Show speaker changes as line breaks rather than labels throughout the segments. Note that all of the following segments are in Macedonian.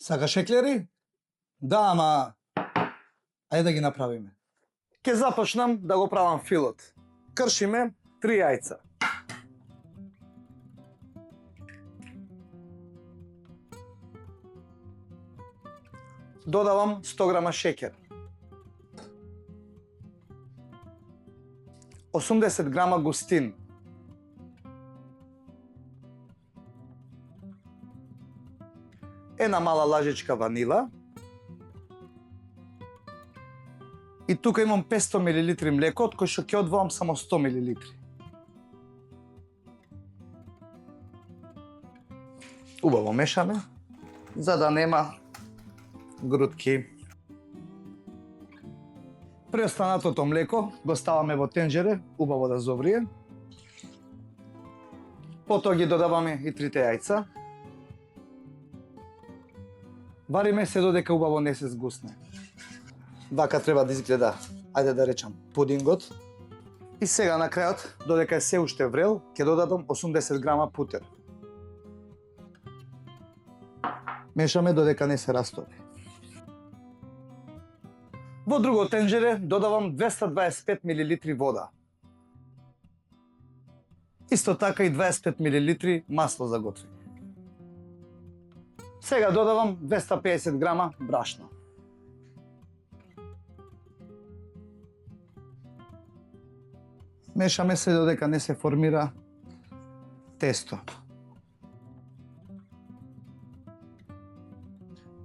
Сакаш еклери? Да, ама ајде да ги направиме. Ке започнам да го правам филот. Кршиме 3 јајца. Додавам 100 грама шеќер. 80 грама густин. Една мала лажичка ванила. И тука имам 500 мл млеко, од кој што ќе одвоам само 100 мл. Убаво мешаме, за да нема грудки. Преостанатото млеко го ставаме во тенџере, убаво да зоврие. Потоа ги додаваме и 3 јајца. Вариме се додека убаво не се згусне. Вака треба да изгледа, ајде да речам, пудингот. И сега на крајот, додека е се уште врел, ќе додадам 80 грама путер. Мешаме додека не се растови. Во друго тенџере додавам 225 мл вода. Исто така и 25 мл масло за готвење. Сега додавам 250 грама брашно. Мешаме се додека не се формира тесто.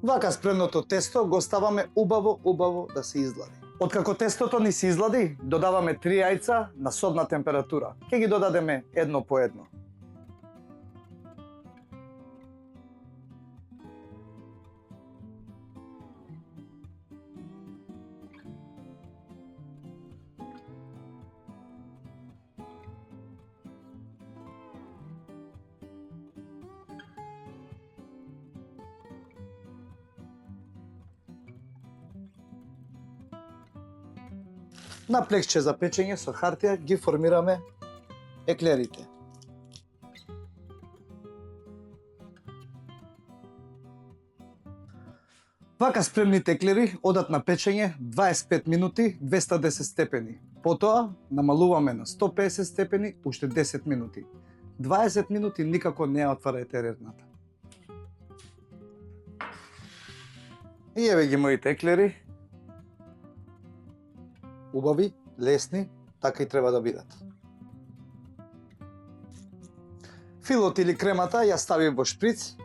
Вака спремното тесто го ставаме убаво да се излади. Откако тестото ни се излади, додаваме 3 јајца на собна температура. Ќе ги додадеме едно по едно. На плексче за печење со хартија ги формираме еклерите. Вака спремните еклери одат на печење 25 минути 210 степени. Потоа намалуваме на 150 степени уште 10 минути. 20 минути никако не ја отварајте рерната. И еве ги моите еклери. Убави, лесни, така и треба да бидат. Филот или кремата ја ставим во шприц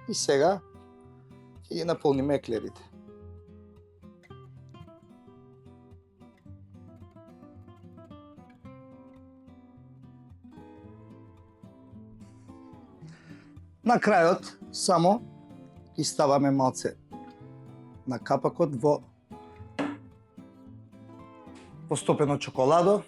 и сега ќе ги наполниме еклерите. На крајот само ги ставаме малце на капакот во стопено чоколадо